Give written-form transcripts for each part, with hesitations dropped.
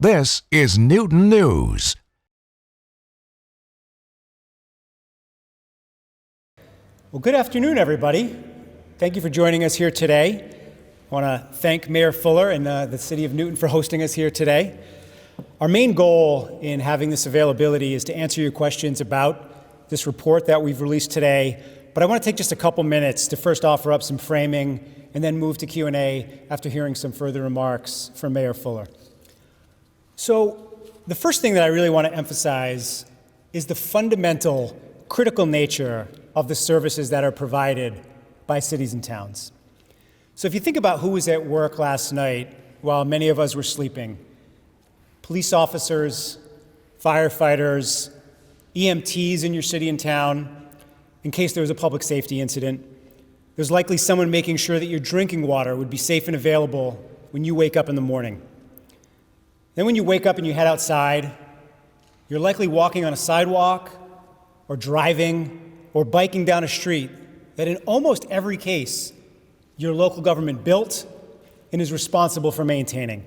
This is Newton News. Well, good afternoon, everybody. Thank you for joining us here today. I want to thank Mayor Fuller and the City of Newton for hosting us here today. Our main goal in having this availability is to answer your questions about this report that we've released today. But I want to take just a couple minutes to first offer up some framing and then move to Q&A after hearing some further remarks from Mayor Fuller. So the first thing that I really want to emphasize is the fundamental, critical nature of the services that are provided by cities and towns. So if you think about who was at work last night while many of us were sleeping, police officers, firefighters, EMTs in your city and town, in case there was a public safety incident, there's likely someone making sure that your drinking water would be safe and available when you wake up in the morning. Then when you wake up and you head outside, you're likely walking on a sidewalk or driving or biking down a street that in almost every case your local government built and is responsible for maintaining.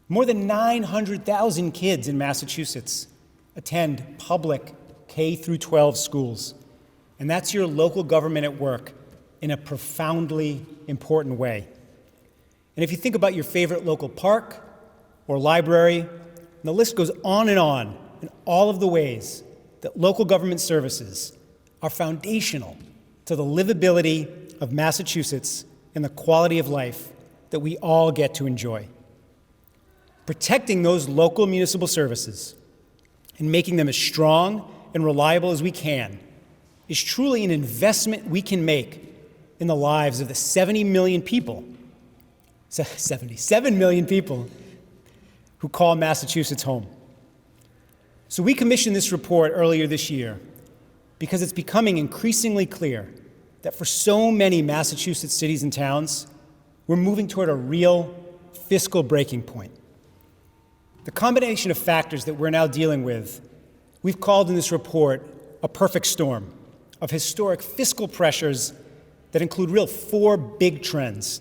More than 900,000 kids in Massachusetts attend public K-12 schools, and that's your local government at work in a profoundly important way. And if you think about your favorite local park or library, and the list goes on in all of the ways that local government services are foundational to the livability of Massachusetts and the quality of life that we all get to enjoy. Protecting those local municipal services and making them as strong and reliable as we can is truly an investment we can make in the lives of the 77 million people who call Massachusetts home. So we commissioned this report earlier this year because it's becoming increasingly clear that for so many Massachusetts cities and towns, we're moving toward a real fiscal breaking point. The combination of factors that we're now dealing with, we've called in this report a perfect storm of historic fiscal pressures that include four big trends.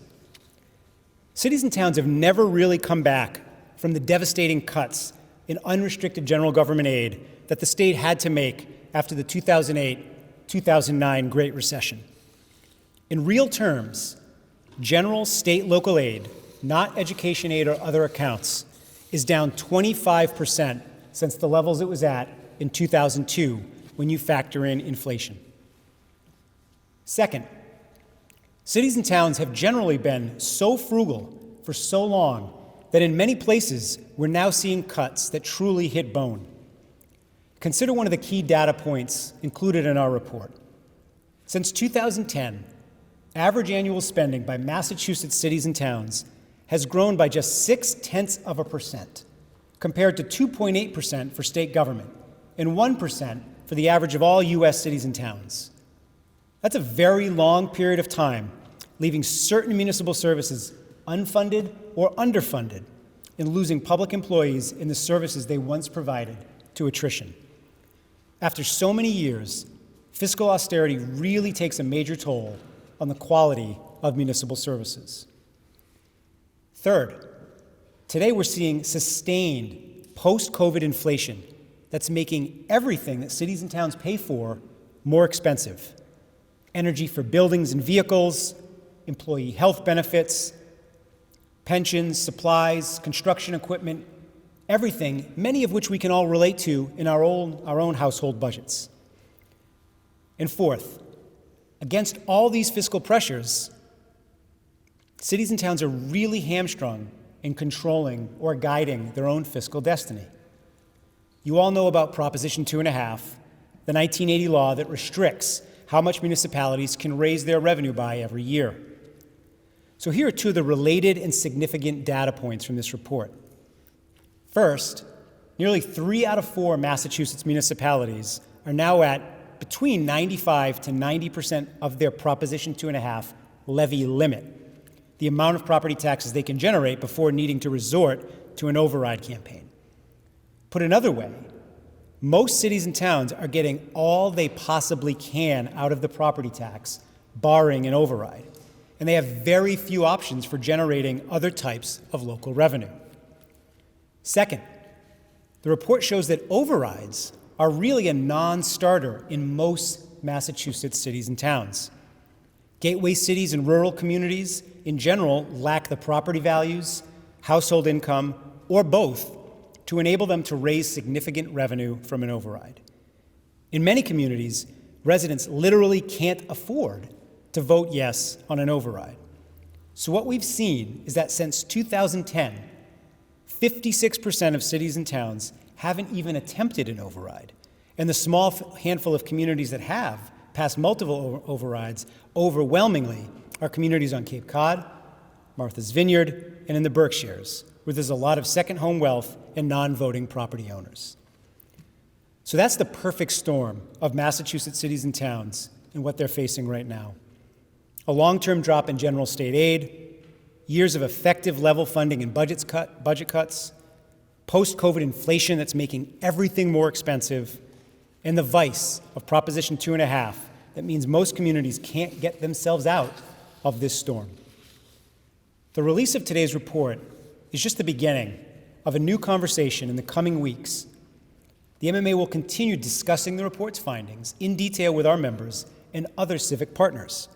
Cities and towns have never really come back from the devastating cuts in unrestricted general government aid that the state had to make after the 2008-2009 Great Recession. In real terms, general state local aid, not education aid or other accounts, is down 25% since the levels it was at in 2002 when you factor in inflation. Second, cities and towns have generally been so frugal for so long that in many places we're now seeing cuts that truly hit bone. Consider one of the key data points included in our report. Since 2010, average annual spending by Massachusetts cities and towns has grown by just 0.6%, compared to 2.8% for state government and 1% for the average of all U.S. cities and towns. That's a very long period of time, leaving certain municipal services unfunded or underfunded and losing public employees in the services they once provided to attrition. After so many years, fiscal austerity really takes a major toll on the quality of municipal services. Third, today we're seeing sustained post-COVID inflation that's making everything that cities and towns pay for more expensive. Energy for buildings and vehicles, employee health benefits, pensions, supplies, construction equipment, everything, many of which we can all relate to in our own household budgets. And fourth, against all these fiscal pressures, cities and towns are really hamstrung in controlling or guiding their own fiscal destiny. You all know about Proposition 2.5, the 1980 law that restricts how much municipalities can raise their revenue by every year. So here are two of the related and significant data points from this report. First, nearly 3 out of 4 Massachusetts municipalities are now at between 95 to 90% of their Proposition 2.5 levy limit, the amount of property taxes they can generate before needing to resort to an override campaign. Put another way, most cities and towns are getting all they possibly can out of the property tax, barring an override, and they have very few options for generating other types of local revenue. Second, the report shows that overrides are really a non-starter in most Massachusetts cities and towns. Gateway cities and rural communities in general lack the property values, household income, or both to enable them to raise significant revenue from an override. In many communities, residents literally can't afford to vote yes on an override. So what we've seen is that since 2010, 56% of cities and towns haven't even attempted an override. And the small handful of communities that have passed multiple overrides overwhelmingly are communities on Cape Cod, Martha's Vineyard, and in the Berkshires, where there's a lot of second home wealth and non-voting property owners. So that's the perfect storm of Massachusetts cities and towns and what they're facing right now. A long-term drop in general state aid, years of effective level funding and budget cuts, post-COVID inflation that's making everything more expensive, and the vice of Proposition 2.5 that means most communities can't get themselves out of this storm. The release of today's report is just the beginning of a new conversation in the coming weeks. The MMA will continue discussing the report's findings in detail with our members and other civic partners.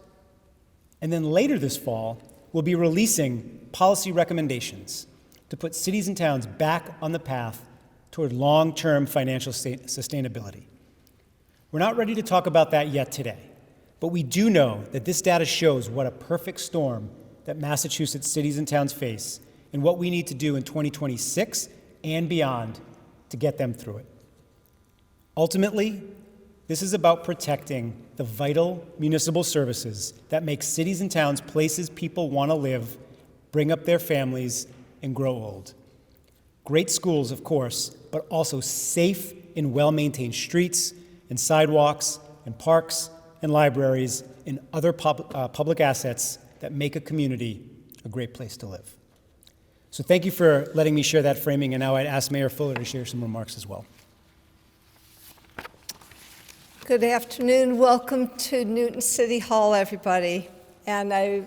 And then later this fall, we'll be releasing policy recommendations to put cities and towns back on the path toward long-term financial sustainability. We're not ready to talk about that yet today, but we do know that this data shows what a perfect storm that Massachusetts cities and towns face and what we need to do in 2026 and beyond to get them through it. Ultimately, this is about protecting the vital municipal services that make cities and towns places people want to live, bring up their families, and grow old. Great schools, of course, but also safe and well-maintained streets and sidewalks and parks and libraries and other public assets that make a community a great place to live. So thank you for letting me share that framing, and now I'd ask Mayor Fuller to share some remarks as well. Good afternoon. Welcome to Newton City Hall, everybody. And I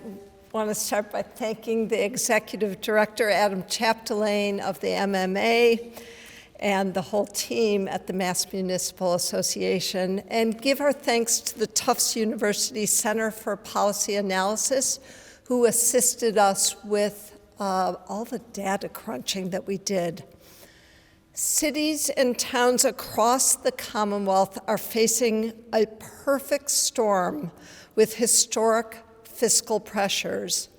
want to start by thanking the Executive Director, Adam Chapdelaine of the MMA, and the whole team at the Mass Municipal Association, and give our thanks to the Tufts University Center for Policy Analysis, who assisted us with all the data crunching that we did. Cities and towns across the Commonwealth are facing a perfect storm with historic fiscal pressures.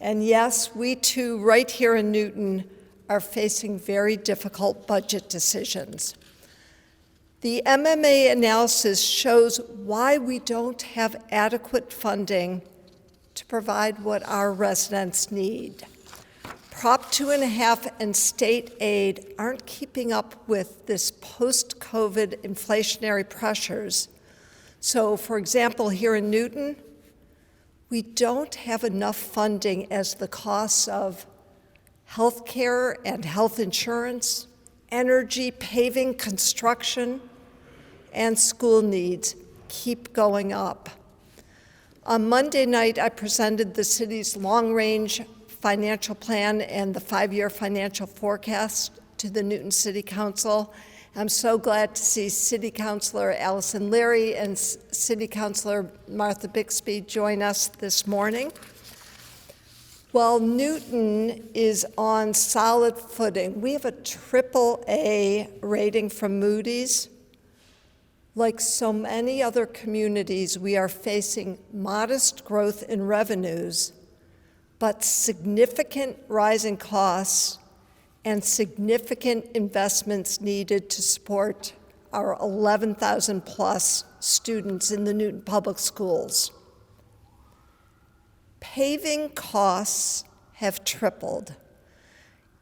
And yes, we too, right here in Newton, are facing very difficult budget decisions. The MMA analysis shows why we don't have adequate funding to provide what our residents need. Prop 2.5 and state aid aren't keeping up with this post-COVID inflationary pressures. So, for example, here in Newton, we don't have enough funding as the costs of health care and health insurance, energy, paving, construction, and school needs keep going up. On Monday night, I presented the city's long-range financial plan and the 5-year financial forecast to the Newton City Council. I'm so glad to see City Councilor Allison Leary and City Councilor Martha Bixby join us this morning. While Newton is on solid footing, we have a AAA rating from Moody's. Like so many other communities, we are facing modest growth in revenues, but significant rising costs and significant investments needed to support our 11,000 plus students in the Newton Public Schools. Paving costs have tripled.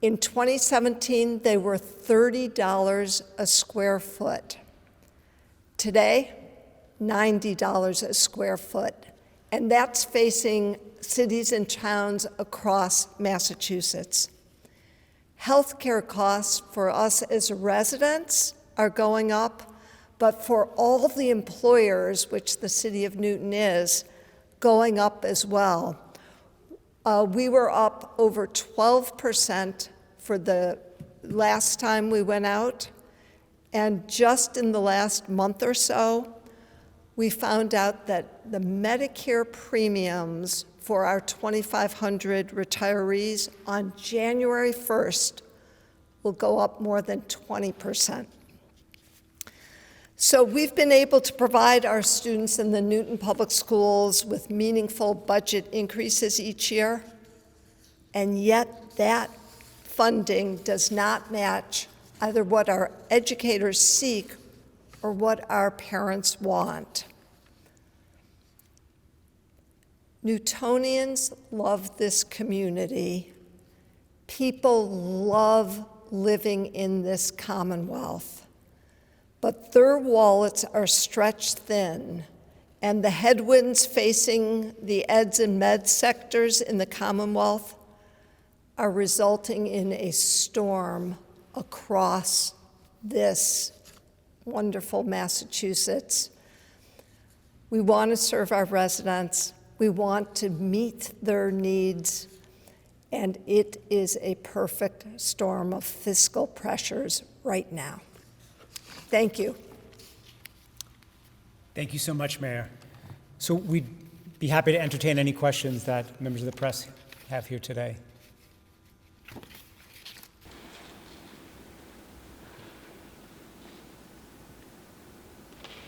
In 2017, they were $30 a square foot. Today, $90 a square foot, and that's facing cities and towns across Massachusetts. Healthcare costs for us as residents are going up, but for all the employers, which the city of Newton is, going up as well. We were up over 12% for the last time we went out. And just in the last month or so, we found out that the Medicare premiums for our 2,500 retirees on January 1st will go up more than 20%. So we've been able to provide our students in the Newton Public Schools with meaningful budget increases each year, and yet that funding does not match either what our educators seek or what our parents want. Newtonians love this community. People love living in this Commonwealth. But their wallets are stretched thin, and the headwinds facing the eds and med sectors in the Commonwealth are resulting in a storm across this wonderful Massachusetts. We want to serve our residents. We want to meet their needs, and it is a perfect storm of fiscal pressures right now. Thank you. Thank you so much, Mayor. So we'd be happy to entertain any questions that members of the press have here today.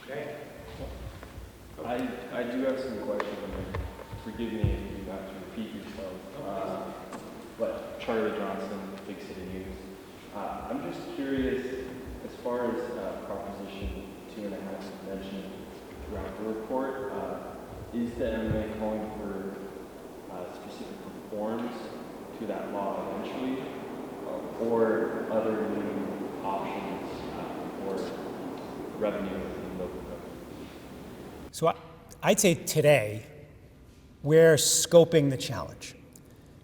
Okay. I do have some questions. Forgive me if you have to repeat yourself. But Charlie Johnson, Big City News. I'm just curious, as far as Proposition 2.5 is mentioned throughout the report, is the MMA calling for specific reforms to that law eventually, or other new options for revenue in local government? So I'd say today, we're scoping the challenge.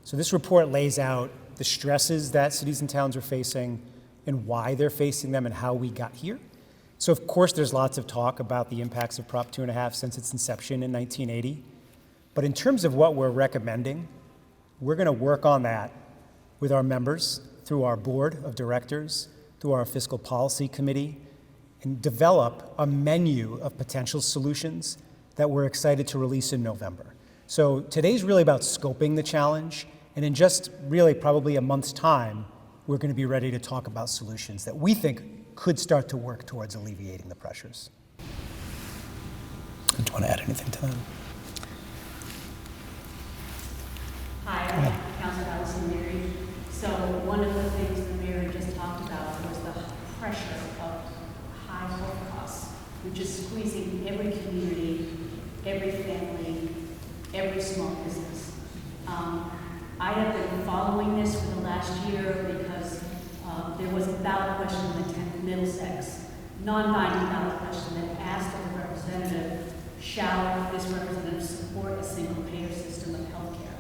So this report lays out the stresses that cities and towns are facing and why they're facing them and how we got here. So of course there's lots of talk about the impacts of Prop 2.5 since its inception in 1980. But in terms of what we're recommending, we're going to work on that with our members through our board of directors, through our fiscal policy committee, and develop a menu of potential solutions that we're excited to release in November. So today's really about scoping the challenge, and in just really probably a month's time, we're going to be ready to talk about solutions that we think could start to work towards alleviating the pressures. Do you want to add anything to that? Hi, I'm Councilor Allison Leary. So one of the things the mayor just talked about was the pressure of high health costs, which is squeezing every community, every family, every small business. I have been following this for the last year because there was a ballot question in the 10th Middlesex, non-binding ballot question that asked of the representative, shall this representative support a single-payer system of health care?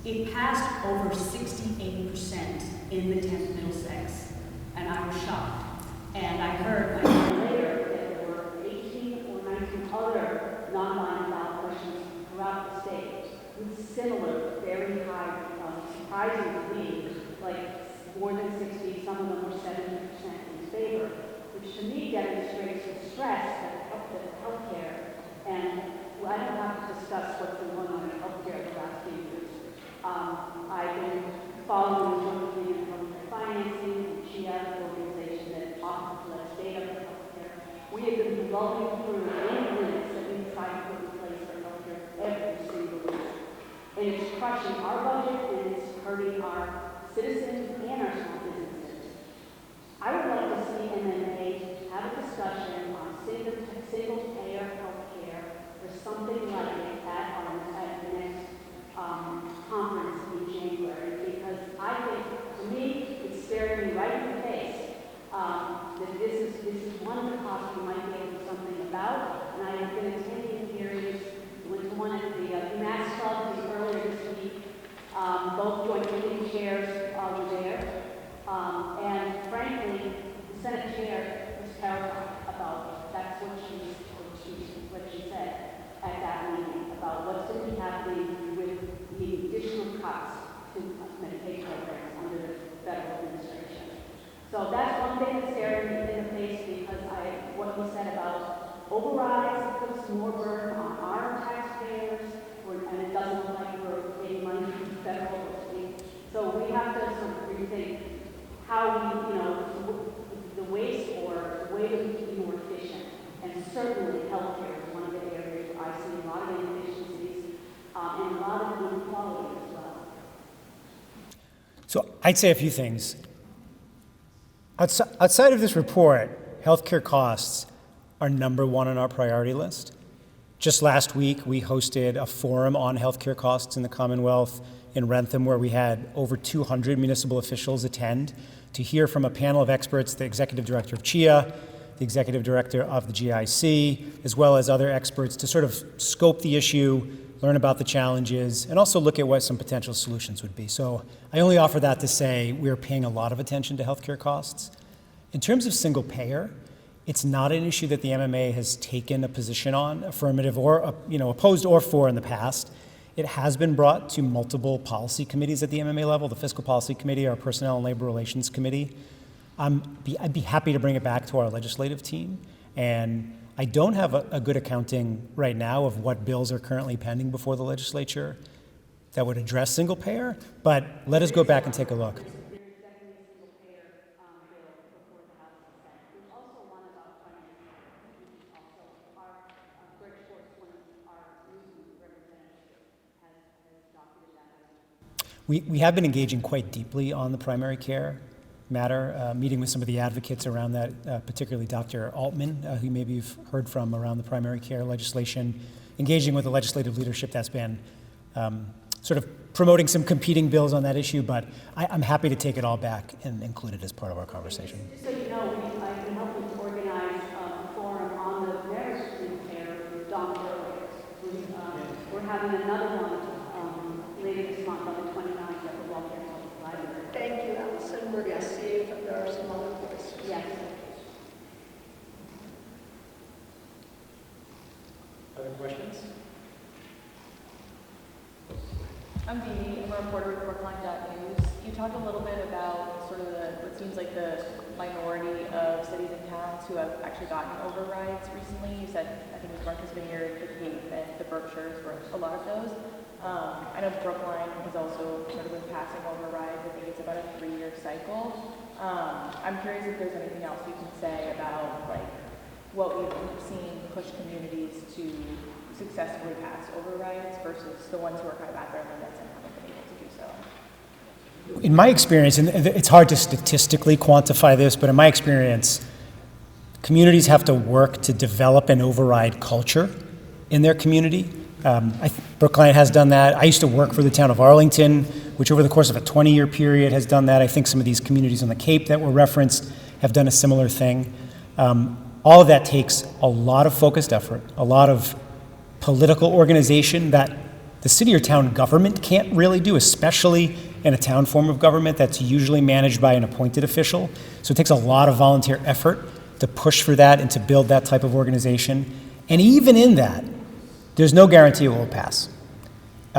It passed over 68% in the 10th Middlesex, and I was shocked. And I heard later that there were 18 or 19 other non-binding ballot questions throughout the state with similar, very high, surprising to me, like more than 60, some of them were 70% in favor, which to me demonstrates the stress that healthcare, and I don't have to discuss what's been going on in healthcare the last few years. I've been following the work in healthcare financing, and GF, organization that often collects data for healthcare. We have been developing through any limits that we've tried to put in place for healthcare every single year. And it's crushing our budget, and it's hurting our citizens and our small businesses. I would like to see MMA have a discussion on single-payer healthcare or something like it at the next conference in January, because I think, to me, it's staring me right in the face that this is one of the costs we might be able to do something about, So that's one thing that's staring me in the face because what you said about overrides puts more burden on our taxpayers, and it doesn't look like we're getting money from federal or state. So we have to sort of rethink how we, the waste or the way that we can be more efficient. And certainly healthcare is one of the areas where I see a lot of inefficiencies and a lot of inequality as well. So I'd say a few things. Outside of this report, healthcare costs are number one on our priority list. Just last week, we hosted a forum on healthcare costs in the Commonwealth in Rentham, where we had over 200 municipal officials attend to hear from a panel of experts, the executive director of CHIA, the executive director of the GIC, as well as other experts to sort of scope the issue, learn about the challenges, and also look at what some potential solutions would be. So I only offer that to say we're paying a lot of attention to healthcare costs. In terms of single payer, it's not an issue that the MMA has taken a position on, affirmative or opposed or for in the past. It has been brought to multiple policy committees at the MMA level, the Fiscal Policy Committee, our Personnel and Labor Relations Committee. I'd be happy to bring it back to our legislative team. And I don't have a good accounting right now of what bills are currently pending before the legislature that would address single payer, but let us go back and take a look. We have been engaging quite deeply on the primary care matter, meeting with some of the advocates around that, particularly Dr. Altman, who maybe you've heard from around the primary care legislation, engaging with the legislative leadership that's been sort of promoting some competing bills on that issue, but I'm happy to take it all back and include it as part of our conversation. Just so you know, I've been helping to organize a forum on the marriage care with Dr. We're having another one later this month on the 29th at the Walker Public Library. Thank you, Allison. We're going to see if there are some other voices. Yes. Other questions? I'm Dee. I'm a reporter with Brookline.News. You talked a little bit about sort of what seems like the minority of cities and towns who have actually gotten overrides recently. You said, I think it was Martha's Vineyard, the Cape, and the Berkshires were a lot of those. I know Brookline has also sort of been passing overrides. I think it's about a 3-year cycle. I'm curious if there's anything else you can say about like what we've seen push communities to successfully pass overrides versus the ones who are kind of at their limits and haven't been able to do so. In my experience, and it's hard to statistically quantify this, but in my experience, communities have to work to develop an override culture in their community. Brookline has done that. I used to work for the town of Arlington, which over the course of a 20-year period has done that. I think some of these communities on the Cape that were referenced have done a similar thing. All of that takes a lot of focused effort, a lot of political organization that the city or town government can't really do, especially in a town form of government that's usually managed by an appointed official. So it takes a lot of volunteer effort to push for that and to build that type of organization. And even in that, there's no guarantee it will pass,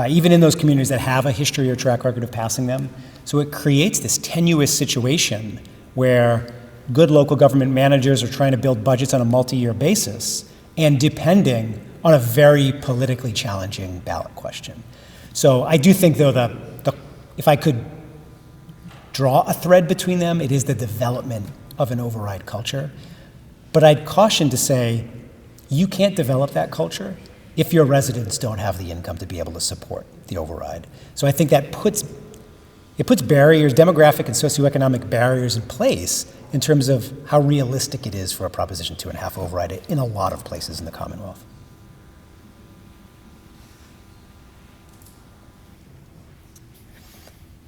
even in those communities that have a history or track record of passing them. So it creates this tenuous situation where good local government managers are trying to build budgets on a multi-year basis and depending on a very politically challenging ballot question. So I do think, though, if I could draw a thread between them, it is the development of an override culture. But I'd caution to say, you can't develop that culture if your residents don't have the income to be able to support the override. So I think that puts barriers, demographic and socioeconomic barriers in place in terms of how realistic it is for a Proposition 2.5 override in a lot of places in the Commonwealth.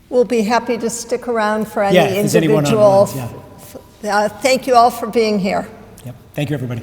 We'll be happy to stick around for any if there's any individual. one-on-ones, yeah. Thank you all for being here. Yep. Thank you, everybody.